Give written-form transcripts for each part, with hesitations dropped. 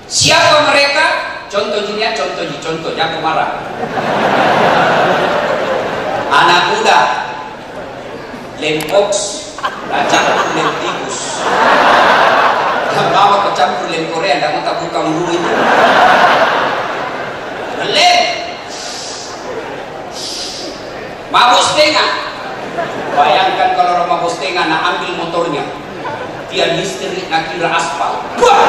Siapa mereka? Contohnya aku marah. Anak muda, lempox, campur lem tikus. Yang bawa kecampur lem Korea, tidak mau buka dulu itu. Lem, mabuk setengah. Bayangkan kalau orang mabuk setengah, nak ambil motornya, dia listrik, nak kira aspal. Wah,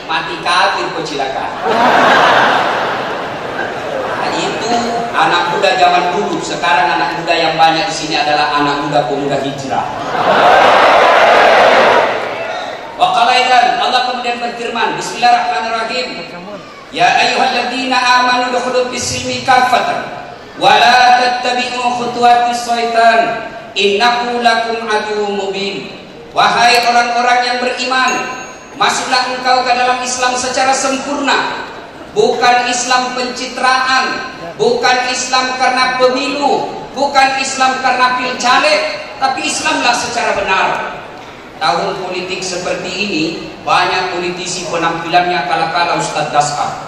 mati kafir kecelakaan. Nah, itu anak muda zaman dulu. Sekarang anak muda yang banyak di sini adalah anak muda pemuda hijrah. Waqalaidan, Allah kemudian berfirman, Bismillahirrahmanirrahim. Ya ayyuhalladzina amanu dukhulu fis-silmi kaffatan wa la tattabi'u khutuwatis syaitan innahu lakum aduwwum mubin. Wahai orang-orang yang beriman, masuklah engkau ke dalam Islam secara sempurna, bukan Islam pencitraan, bukan Islam karena pemilu, bukan Islam karena pilcaleg, tapi Islamlah secara benar. Tahun politik seperti ini, banyak politisi penampilannya kala-kala Ustadz Dasar.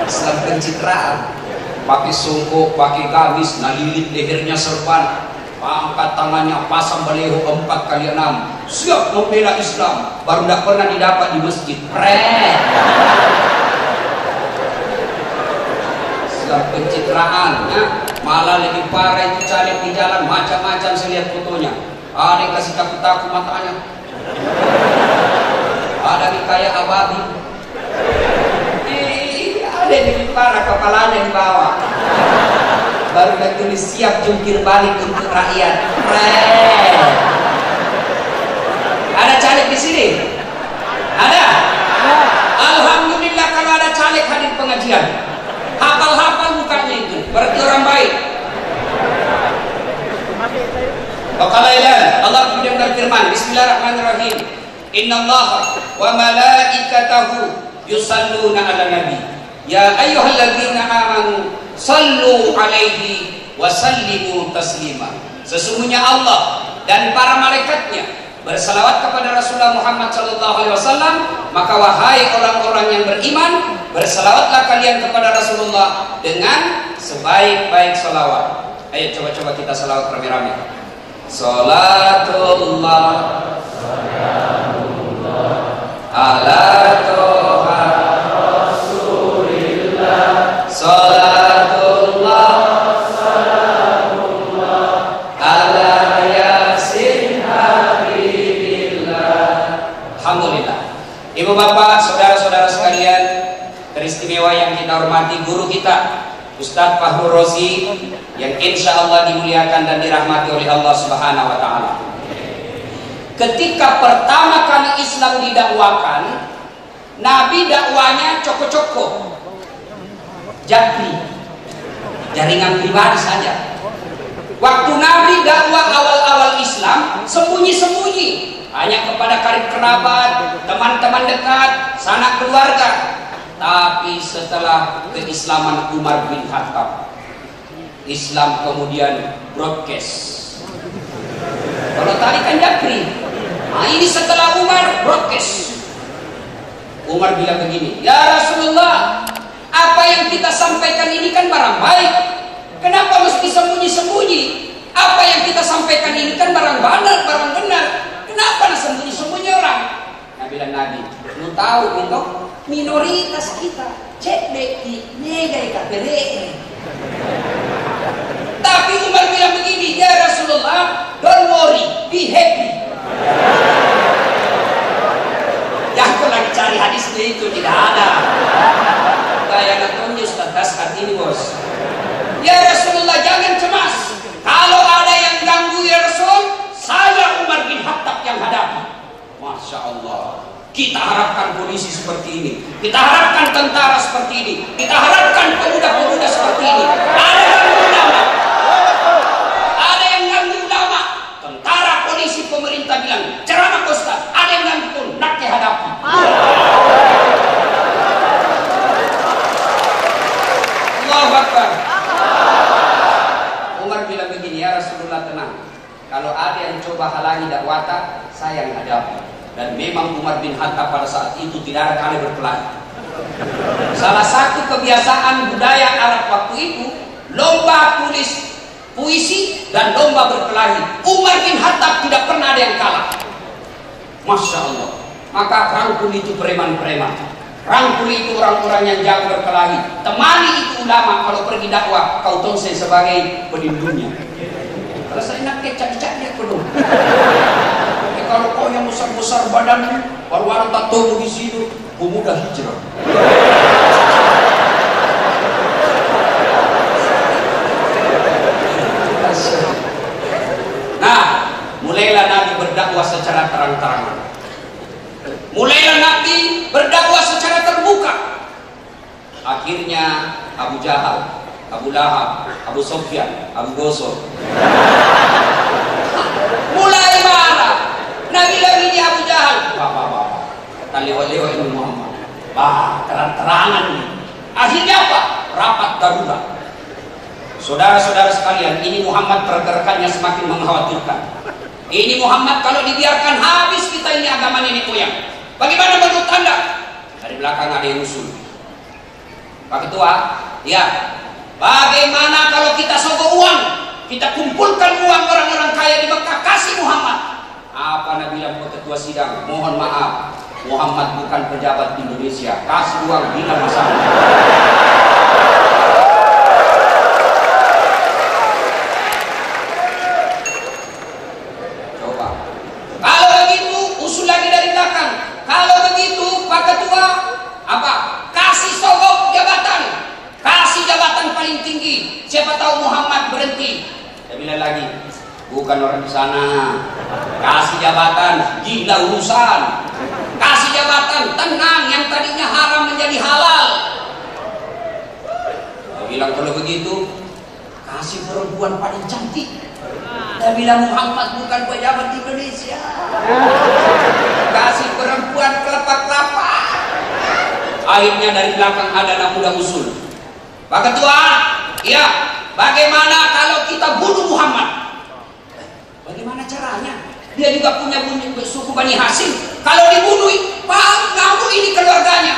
Islam pencitraan, pakai songkok, pakai gamis, nalilit lehernya serban, angkat tangannya, pasang baleho 4x6, siap membela Islam, baru tidak pernah didapat di masjid. Islam pencitraan, ya. Malah lebih parah itu caleg di jalan, macam-macam saya lihat fotonya. Ada yang kasih takut-takut matanya, ada yang kayak ababi, ada yang lebih parah kepalanya di bawah. Baru dah tulis siap jungkir balik untuk rakyat. Ada caleg di sini? Ada? Alhamdulillah kalau ada caleg hadir pengajian. Hafal-hafal mukanya itu, berarti orang baik. Allah kemudian berfirman, Bismillahirrahmanirrahim. Innallaha wa malaikatahu yusalluna 'alan nabi. Ya ayyuhalladzina amanu sallu 'alaihi wa sallimu taslima. Sesungguhnya Allah dan para malaikatnya bersalawat kepada Rasulullah Muhammad SAW, maka wahai orang-orang yang beriman, bersalawatlah kalian kepada Rasulullah dengan sebaik-baik salawat. Ayo coba-coba kita salawat rame-rame. Salatullah ala toha Rasulillah. Salatullah ala yasin habibillah. Alhamdulillah. Ibu bapak, saudara-saudara sekalian teristimewa yang kita hormati, guru kita Ustadz Fahru Rozi yang insya Allah dimuliakan dan dirahmati oleh Allah Subhanahu wa Ta'ala. Ketika pertama kali Islam didakwakan, Nabi dakwanya coko-coko, japri, jaringan pribadi saja. Waktu Nabi dakwah awal-awal Islam, sembunyi-sembunyi, hanya kepada karib kerabat, teman-teman dekat, sanak keluarga. Tapi setelah keislaman Umar bin Khattab, Islam kemudian broadcast. Kalau tadi kan japri, nah ini setelah Umar broadcast. Umar bilang begini, ya Rasulullah, apa yang kita sampaikan ini kan barang baik, kenapa mesti sembunyi-sembunyi? Apa yang kita sampaikan ini kan barang benar, kenapa sembunyi-sembunyi orang? Nah bilang Nabi, lu tahu itu minoritas kita, cek deki, negai kapere. Tapi Umar bilang begini, ya Rasulullah, don't worry, be happy. Ya aku lagi cari hadisnya itu, tidak ada. Kayak nontonnya Ustaz Dasar ini bos. Ya Rasulullah, jangan cemas. Kalau ada yang ganggu ya Rasul, saya Umar bin Khattab yang hadapi. Masya Allah. Kita harapkan polisi seperti ini, kita harapkan tentara seperti ini, kita harapkan pemuda-pemuda seperti ini. Ada yang ulama, ada yang ganggu ulama, tentara, polisi, pemerintah bilang ceramah Ustaz, ada yang ganggu pun nak dihadapi. Allahu Akbar. Umar bilang begini, ya Rasulullah tenang, kalau ada yang coba halangi dakwah, saya yang hadapi. Dan memang Umar bin Khattab pada saat itu tidak ada kali berkelahi. Salah satu kebiasaan budaya Arab waktu itu lomba tulis puisi dan lomba berkelahi. Umar bin Khattab tidak pernah ada yang kalah. Masya Allah. Maka rangkul itu preman-preman, rangkul itu orang-orang yang jago berkelahi, temani itu ulama kalau pergi dakwah, kau tonseng sebagai pelindungnya. Kalau saya nak kecak-kecak dia penuh. Kalau kau yang besar-besar badan, baru orang tak tahu di sini, pemuda hijrah. Nah, mulailah Nabi berdakwah secara terang-terangan. Mulailah Nabi berdakwah secara terbuka. Akhirnya Abu Jahal, Abu Lahab, Abu Sufyan, Abu Gosor mulai marah. Nabi lagi di Abu Jahal, kata lewat-lewat ini Muhammad, terang-terangan ini. Akhirnya apa? Rapat darurat. Saudara-saudara sekalian, ini Muhammad pergerakannya semakin mengkhawatirkan. Ini Muhammad kalau dibiarkan habis kita ini agama nenek moyang. Bagaimana menurut Anda? Dari belakang ada yang usul. Pak Ketua, ya. Bagaimana kalau kita sogok uang? Kita kumpulkan uang orang-orang kaya di Mekah, kasih Muhammad. Apa Nabi bilang Pak Ketua sidang? Mohon maaf, Muhammad bukan pejabat Indonesia. Kasih uang bila masalah. Coba. Kalau begitu, usul lagi dari belakang. Kalau begitu, Pak Ketua, apa? Kasih sogok jabatan. Kasih jabatan paling tinggi. Siapa tahu Muhammad berhenti. Saya bilang lagi, bukan orang di sana. Kasih jabatan, gila urusan. Kasih jabatan, tenang, yang tadinya haram menjadi halal. Saya bilang kalau begitu, kasih perempuan paling cantik. Saya bilang Muhammad bukan pejabat Indonesia. Kasih perempuan kelapa-kelapa. Akhirnya dari belakang ada anak muda usul. Pak Ketua, ya, bagaimana kalau kita bunuh Muhammad? Bagaimana caranya? Dia juga punya suku Bani Hashim. Kalau dibunuh, Pak, kamu ini keluarganya.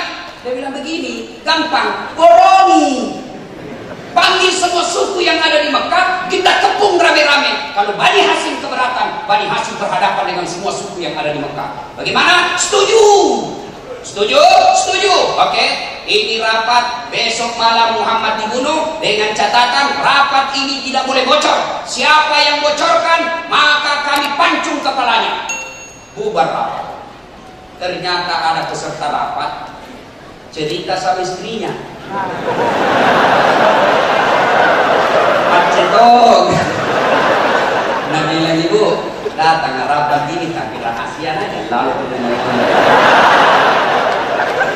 Dia bilang begini, gampang, boroni. Panggil semua suku yang ada di Mekah, kita kepung rame-rame. Kalau Bani Hashim keberatan, Bani Hashim berhadapan dengan semua suku yang ada di Mekah. Bagaimana? Setuju? Setuju? Setuju. Oke. Ini rapat, besok malam Muhammad dibunuh, dengan catatan rapat ini tidak boleh bocor. Siapa yang bocorkan, maka kami pancung kepalanya. Bubar rapat. Ternyata ada peserta rapat cerita sama istrinya. Pak Cetong, Nabi bilang, ibu datang rapat ini tapi rahasia aja. Lalu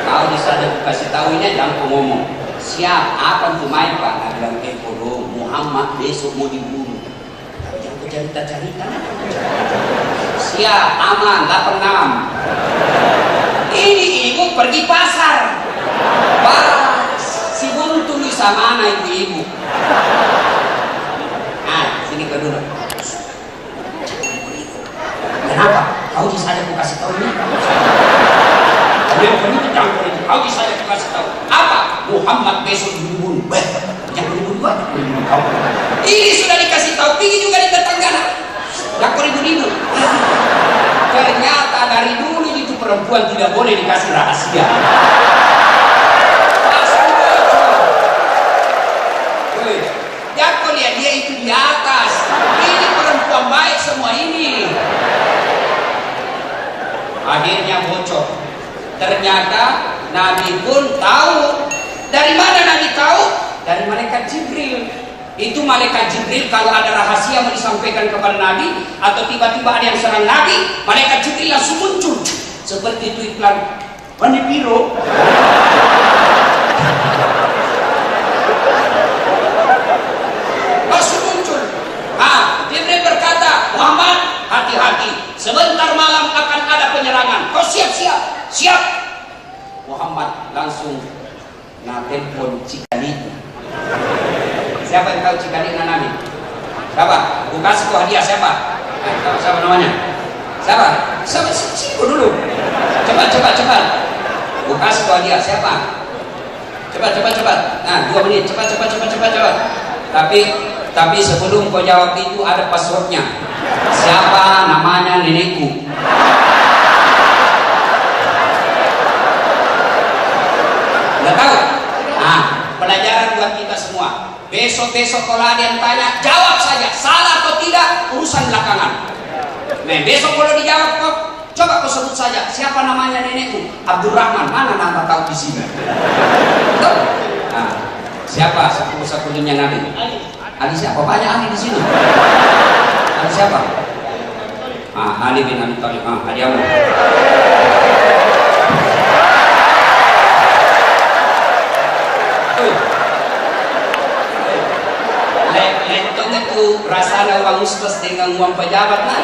kau bisa kasih tahunya, jangan ngomong. Siap, apa tuh main Pak? Nah, bilang bodoh, Muhammad besok mau dibunuh. Tapi jangan cerita-cerita. Siap, aman, 86. Ini ibu pergi pasar. Pas, si buntu bisa mana ibu-ibu? Nah, sini ke dulu. Kenapa? Kau bisa ada kasih tahunya? Yang penting campur itu. Kau bisa kasih tahu apa? Muhammad besok dibunuh. Jangan dibunuh. Ini sudah dikasih tahu. Pergi juga di tetangga. Yang ribu-ribu. Ternyata dari dulu itu perempuan tidak boleh dikasih rahasia. Jangan kau lihat dia itu di atas. Ini perempuan baik semua ini. Akhirnya bocor. Ternyata Nabi pun tahu. Dari mana Nabi tahu? Dari malaikat Jibril. Itu malaikat Jibril kalau ada rahasia mau disampaikan kepada Nabi, atau tiba-tiba ada yang serang Nabi, malaikat Jibril langsung muncul. Seperti itu iklan Mandi Piro. Langsung muncul. Jibril berkata, Muhammad, hati-hati. Sebentar malam akan ada penyerangan. Kau siap-siap. Siap. Muhammad langsung telepon Cikalik. Siapa yang tahu Cikalik Nabi? Siapa? Aku kasih kau hadiah siapa? Siapa namanya? Siapa? Siapa? Siapa dulu? Cepat. Bukas kau dia siapa? Cepat. Nah, 2 menit. Cepat. Tapi sebelum kau jawab itu ada passwordnya. Siapa namanya nenekku? Nggak tahu? Nah, pelajaran buat kita semua. Besok kalau ada yang tanya, jawab saja. Salah atau tidak, urusan belakangan. Nah, besok kalau dijawab kok, coba kau sebut saja. Siapa namanya nenekku? Abdurrahman. Mana nama tahu di sini? Tahu? Nah, siapa satu-satunya Nabi? Ali siapa? Banyak Ali di sini. Ali siapa? Ali bin Abi Thalib. Hadiahmu. Lentong itu rasanya orang ustaz dengan uang pejabat lah.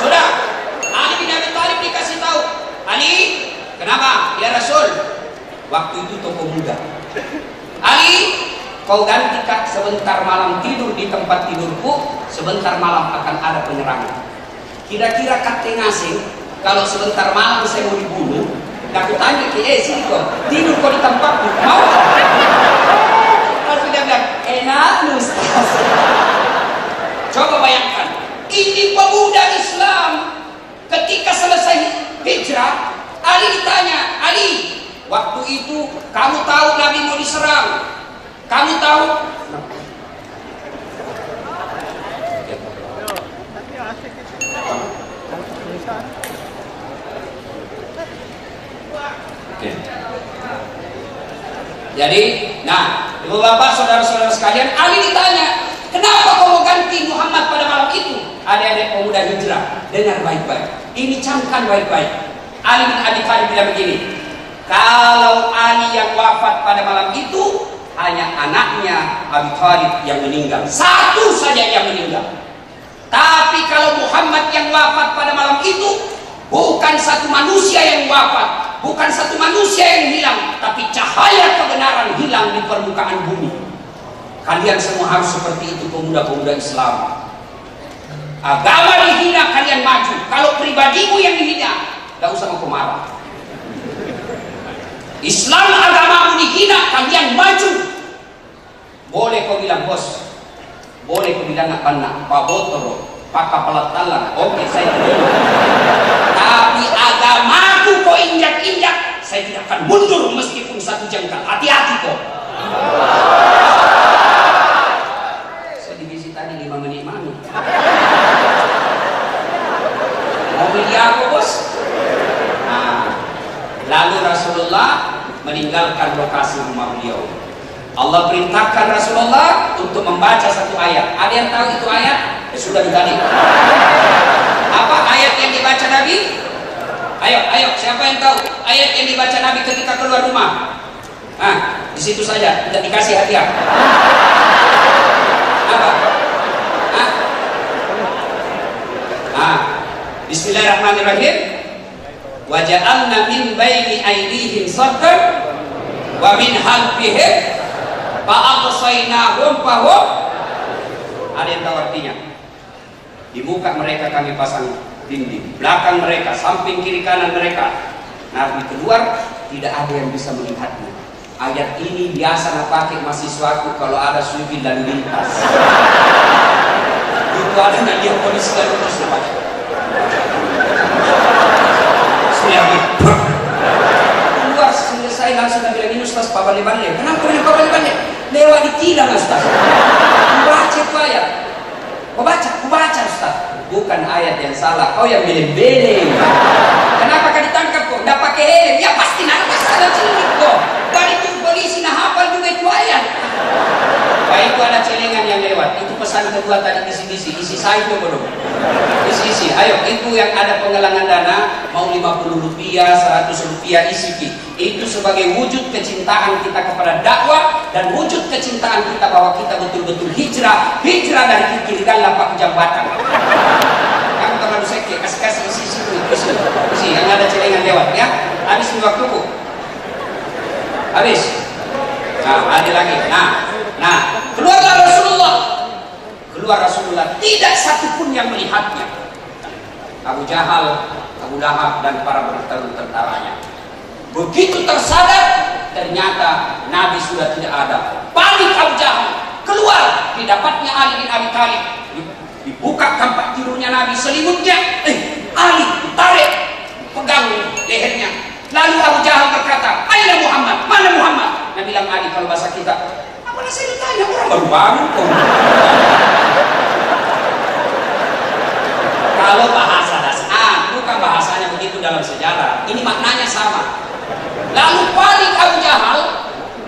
Sudah, Ali bin Abi Thalib dikasih tahu. Ali, kenapa? Ya Rasul. Waktu itu tokoh muda. Ali, kau ganti kak sebentar malam tidur di tempat tidurku, sebentar malam akan ada penyerangan. Kira-kira kak ngasih, kalau sebentar malam saya mau dibunuh, aku tanya ke sini kau tidur kau di tempatku, mau? Lalu dia bilang, enak Ustaz. Coba bayangkan, ini pemuda Islam ketika selesai hijrah, Ali ditanya, Ali, waktu itu kamu tahu Nabi mau diserang, kamu tahu? Jadi, nah, ibu bapak, saudara-saudara sekalian, Ali ditanya, kenapa kau mau ganti Muhammad pada malam itu? Adik-adik pemuda hijrah, dengar baik-baik. Ini camkan baik-baik. Ali bin Abi Thalib bilang begini, kalau Ali yang wafat pada malam itu, hanya anaknya Abi Thalib yang meninggal. Satu saja yang meninggal. Tapi kalau Muhammad yang wafat pada malam itu, bukan satu manusia yang wafat, bukan satu manusia yang hilang, tapi cahaya kebenaran hilang di permukaan bumi. Kalian semua harus seperti itu, pemuda-pemuda Islam. Agama dihina, kalian maju. Kalau pribadimu yang dihina, gak usah mau marah. Islam agamamu dihina, kalian maju. Boleh kau bilang bos, boleh kau bilang nak Pak Botoro, Pak Kapalat Talang, oke saya tidak. Tapi agamaku kau injak-injak, saya tidak akan mundur meskipun 1 jengkal. Hati-hati kau. Saya divisi tadi 5 menit mana? Mau pilih aku bos? Nah, lalu Rasulullah meninggalkan lokasi rumah beliau. Allah perintahkan Rasulullah untuk membaca 1 ayat. Ada yang tahu itu ayat? Ya sudah digali. Apa ayat yang dibaca Nabi? Ayo, siapa yang tahu ayat yang dibaca Nabi ketika keluar rumah? Di situ saja, tidak dikasih hadiah. Apa? Bismillahirrahmanirrahim. Wa ja'alna min baini aydihim saddan wa min khalfihim fa absaynahum fahum. Ada yang tahu artinya? Di muka mereka kami pasang dinding, belakang mereka, samping kiri kanan mereka. Nabi keluar, tidak ada yang bisa melihatnya. Ayat ini biasa pakai mahasiswaku kalau ada suwi dan lintas. Itu ada dia polisi dan terus lepas. Keluar selesai langsung bilang ini Ustaz Pak Bale-Bale. Kenapa bilang Pak Bale-Bale? Lewat ditilang Ustaz. Baca itu ayat. Kau baca Ustaz. Bukan ayat yang salah, kau yang beleng-beleng. Kenapa kau ditangkap kok? Nggak pakai helm? Ya pasti ada celik kok. Dan itu polisi nah hafal juga itu ayat. Baik itu ada celengan yang lewat. Itu pesan kedua tadi isi saya itu belum. Isi. Ayo, itu yang ada penggalangan dana mau 50 rupiah, 100 rupiah isi. Itu sebagai wujud kecintaan kita kepada dakwah dan wujud kecintaan kita bahwa kita betul-betul hijrah dari kiri dan lapak jambatan. Kamu terlalu sekte, kasih isi yang ada celengan lewat ya. Habis waktuku. Habis. Nah, ada lagi. Nah, keluar Rasulullah, tidak satupun yang melihatnya. Abu Jahal, Abu Lahab, dan para tentaranya. Begitu tersadar, ternyata Nabi sudah tidak ada. Panik Abu Jahal, keluar, didapatnya Ali bin Abi Thalib. Dibuka kampak tidurnya Nabi, selimutnya, Ali ditarik, pegang lehernya. Lalu Abu Jahal berkata, "Aina Muhammad? Mana Muhammad?" Nabi bilang, Ali, kalau bahasa kita, apa saya ditanya, orang baru bangun kok. Kalau bahasa dasar, bukan bahasanya begitu dalam sejarah. Ini maknanya sama. Lalu panik Abu Jahal,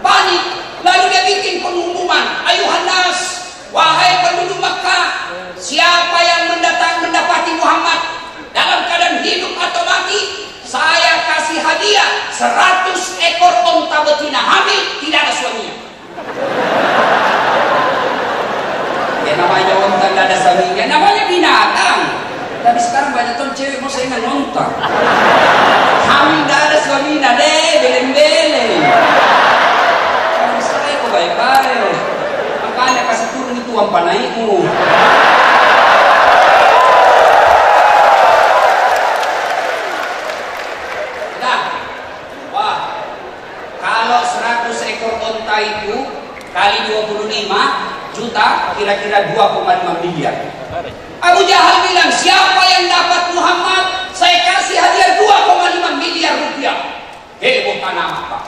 panik. Lalu dia bikin pengumuman, "Ayuhan nas, wahai penduduk Makkah, siapa yang mendapati Muhammad dalam keadaan hidup atau mati, saya kasih hadiah 100 ekor onta betina hamil, tidak ada suaminya." Ya namanya onta tidak ada suaminya, namanya binatang. Tapi sekarang banyak tuh cewek mau saya nonton. Hamil tidak ada suaminya, deh, beleng-beleng. Kalau saya kok baik-baik. Makanya kasih turun itu uang panaimu. Kalau 100 ekor onta itu kali 25 juta, kira-kira 2,5 miliar. Abu Jahal bilang, siapa yang dapat Muhammad, saya kasih hadiah 2,5 miliar rupiah. Heboh tanah Makkah.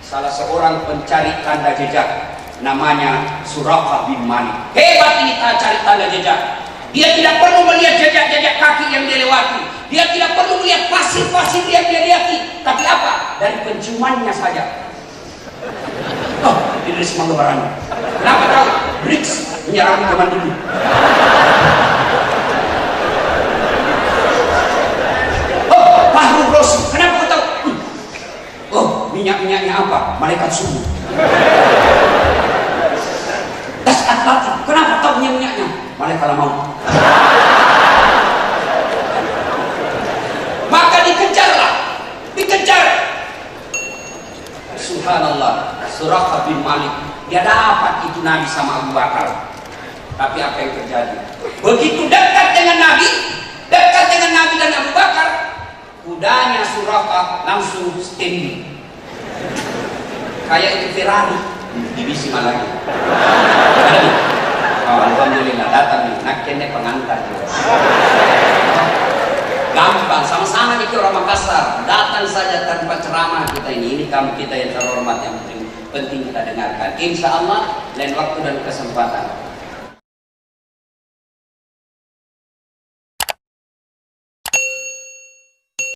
Salah seorang pencari tanda jejak, namanya Suraqah bin Malik. Hebat ini cari tanda jejak. Dia tidak perlu melihat jejak-jejak kaki yang dia lewati. Dia tidak perlu melihat pasir-pasir yang dia lihat. Tapi apa? Dari penciumannya saja. Oh, ini dari semangga barang. Kenapa tahu? BRICS menyerang zaman dulu. Oh, Fahrul Razi. Kenapa kau tahu? Oh, minyak-minyaknya apa? Malaikat subuh. Das Atlantik. Kenapa tahu minyak-minyaknya? Malaikat maut. Maka dikejarlah, dikejar. Subhanallah, Suraqah bin Malik, dia dapat itu Nabi sama Abu Bakar. Tapi apa yang terjadi? Begitu dekat dengan Nabi dan Abu Bakar, kudanya Suraqah langsung standing. Kayak itu Ferrari, divisi lagi. Oh, alhamdulillah datang nih, nak kene pengantar. Gampang, sama-sama nih orang Makassar, datang saja tanpa ceramah kita ini kamu kita yang terhormat yang penting kita dengarkan. Insya Allah lain waktu dan kesempatan.